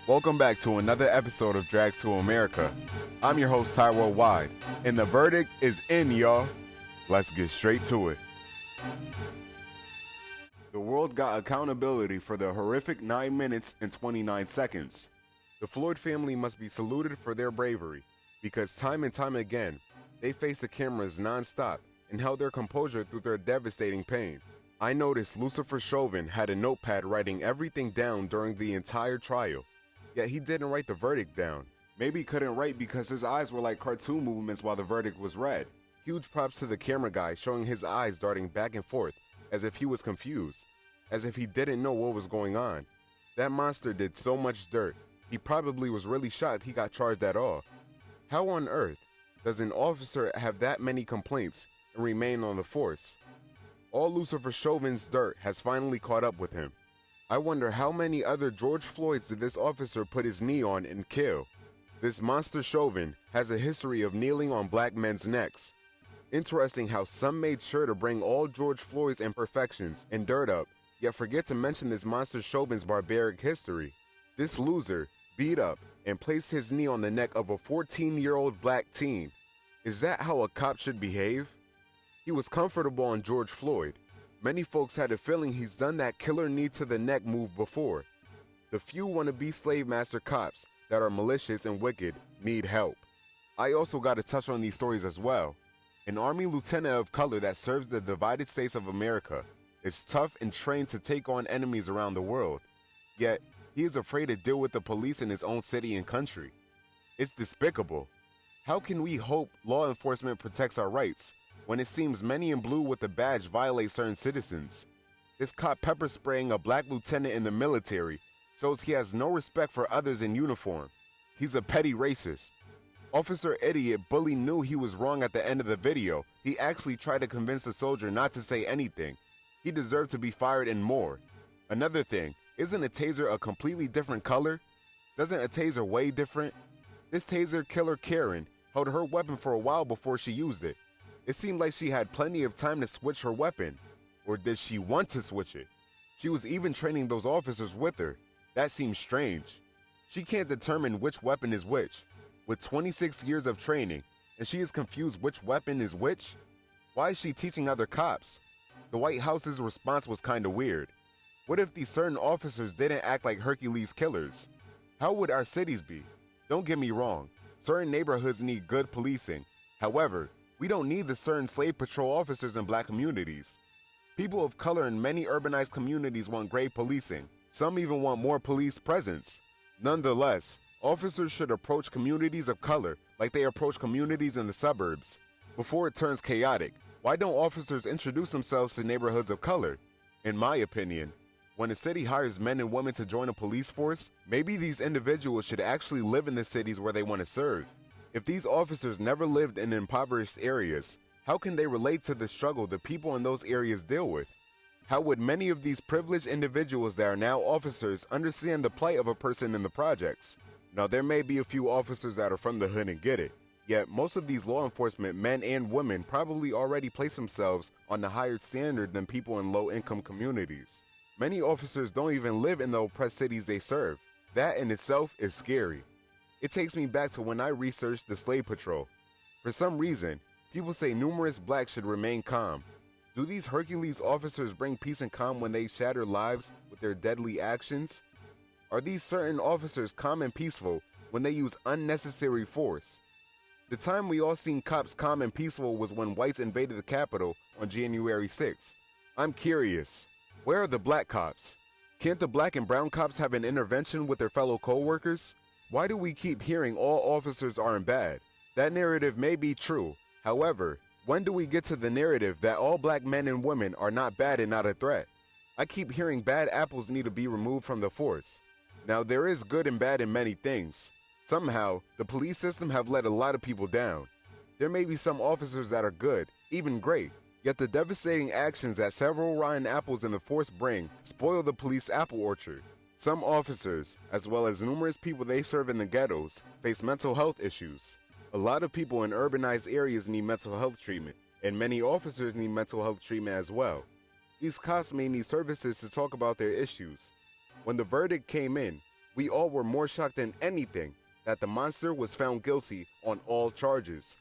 Welcome back to another episode of Drags to America. I'm your host, Tiyon Wide, and the verdict is in, y'all. Let's get straight to it. The world got accountability for the horrific 9 minutes and 29 seconds. The Floyd family must be saluted for their bravery, because time and time again, they faced the cameras non-stop and held their composure through their devastating pain. I noticed Lucifer Chauvin had a notepad writing everything down during the entire trial, yet he didn't write the verdict down. Maybe he couldn't write because his eyes were like cartoon movements while the verdict was read. Huge props to the camera guy showing his eyes darting back and forth as if he was confused, as if he didn't know what was going on. That monster did so much dirt, he probably was really shocked he got charged at all. How on earth does an officer have that many complaints and remain on the force? All Lucifer Chauvin's dirt has finally caught up with him. I wonder how many other George Floyds did this officer put his knee on and kill? This monster Chauvin has a history of kneeling on black men's necks. Interesting how some made sure to bring all George Floyd's imperfections and dirt up, yet forget to mention this monster Chauvin's barbaric history. This loser beat up and placed his knee on the neck of a 14-year-old black teen. Is that how a cop should behave? He was comfortable on George Floyd. Many folks had a feeling he's done that killer knee to the neck move before. The few wannabe slave master cops that are malicious and wicked need help. I also got to touch on these stories as well. An Army lieutenant of color that serves the divided states of America is tough and trained to take on enemies around the world. Yet, he is afraid to deal with the police in his own city and country. It's despicable. How can we hope law enforcement protects our rights when it seems many in blue with a badge violate certain citizens? This cop pepper spraying a black lieutenant in the military shows he has no respect for others in uniform. He's a petty racist. Officer Idiot Bully knew he was wrong at the end of the video. He actually tried to convince the soldier not to say anything. He deserved to be fired and more. Another thing, isn't a taser a completely different color? Doesn't a taser weigh different? This taser killer Karen held her weapon for a while before she used it. It seemed like she had plenty of time to switch her weapon. Or did she want to switch it? She was even training those officers with her. That seems strange. She can't determine which weapon is which. With 26 years of training, and she is confused which weapon is which? Why is she teaching other cops? The White House's response was kinda weird. What if these certain officers didn't act like Hercules killers? How would our cities be? Don't get me wrong, certain neighborhoods need good policing. However, we don't need the certain slave patrol officers in black communities. People of color in many urbanized communities want great policing. Some even want more police presence. Nonetheless, officers should approach communities of color like they approach communities in the suburbs. Before it turns chaotic, why don't officers introduce themselves to neighborhoods of color? In my opinion, when a city hires men and women to join a police force, maybe these individuals should actually live in the cities where they want to serve. If these officers never lived in impoverished areas, how can they relate to the struggle the people in those areas deal with? How would many of these privileged individuals that are now officers understand the plight of a person in the projects? Now, there may be a few officers that are from the hood and get it, yet most of these law enforcement men and women probably already place themselves on a higher standard than people in low-income communities. Many officers don't even live in the oppressed cities they serve. That in itself is scary. It takes me back to when I researched the slave patrol. For some reason, people say numerous blacks should remain calm. Do these Hercules officers bring peace and calm when they shatter lives with their deadly actions? Are these certain officers calm and peaceful when they use unnecessary force? The time we all seen cops calm and peaceful was when whites invaded the Capitol on January 6th. I'm curious, where are the black cops? Can't the black and brown cops have an intervention with their fellow co-workers? Why do we keep hearing all officers aren't bad? That narrative may be true. However, when do we get to the narrative that all black men and women are not bad and not a threat? I keep hearing bad apples need to be removed from the force. Now, there is good and bad in many things. Somehow, the police system have let a lot of people down. There may be some officers that are good, even great, yet the devastating actions that several rotten apples in the force bring spoil the police apple orchard. Some officers, as well as numerous people they serve in the ghettos, face mental health issues. A lot of people in urbanized areas need mental health treatment, and many officers need mental health treatment as well. These cops may need services to talk about their issues. When the verdict came in, we all were more shocked than anything that the monster was found guilty on all charges.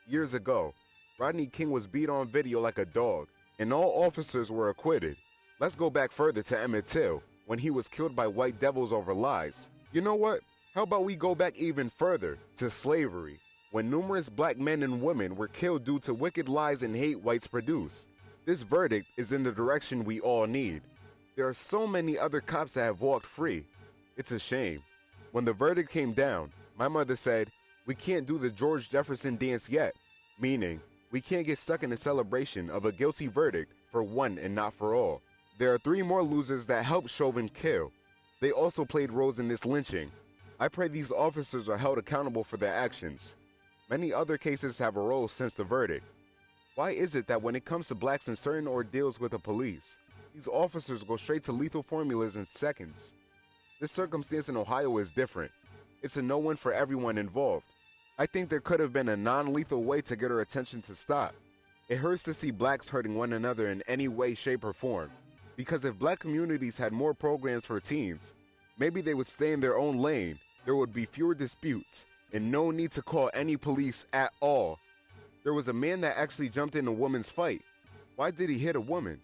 Years ago, Rodney King was beat on video like a dog, and all officers were acquitted. Let's go back further to Emmett Till, when he was killed by white devils over lies. You know what? How about we go back even further, to slavery, when numerous black men and women were killed due to wicked lies and hate whites produced. This verdict is in the direction we all need. There are so many other cops that have walked free. It's a shame. When the verdict came down, my mother said, "We can't do the George Jefferson dance yet," meaning we can't get stuck in the celebration of a guilty verdict for one and not for all. There are 3 more losers that helped Chauvin kill. They also played roles in this lynching. I pray these officers are held accountable for their actions. Many other cases have arose since the verdict. Why is it that when it comes to blacks in certain ordeals with the police, these officers go straight to lethal formulas in seconds? This circumstance in Ohio is different. It's a no-win for everyone involved. I think there could have been a non-lethal way to get her attention to stop. It hurts to see blacks hurting one another in any way, shape, or form. Because if black communities had more programs for teens, maybe they would stay in their own lane, there would be fewer disputes, and no need to call any police at all. There was a man that actually jumped in a woman's fight. Why did he hit a woman?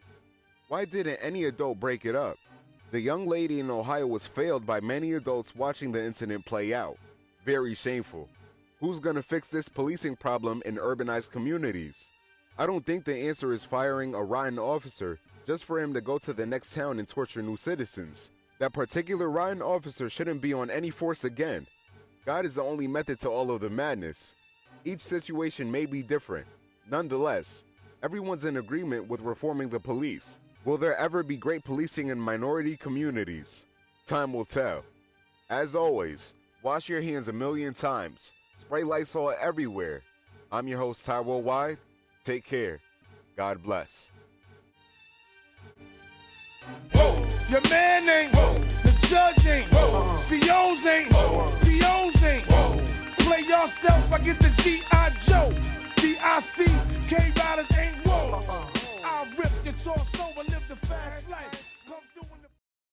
Why didn't any adult break it up? The young lady in Ohio was failed by many adults watching the incident play out. Very shameful. Who's gonna fix this policing problem in urbanized communities? I don't think the answer is firing a rotten officer just for him to go to the next town and torture new citizens. That particular rotten officer shouldn't be on any force again. God is the only method to all of the madness. Each situation may be different. Nonetheless, everyone's in agreement with reforming the police. Will there ever be great policing in minority communities? Time will tell. As always, wash your hands a million times. Spray Lysol everywhere. I'm your host, Ty Worldwide. Take care. God bless. Whoa. Your man ain't, the judge ain't, COs ain't, POs ain't. Play yourself, I get the G.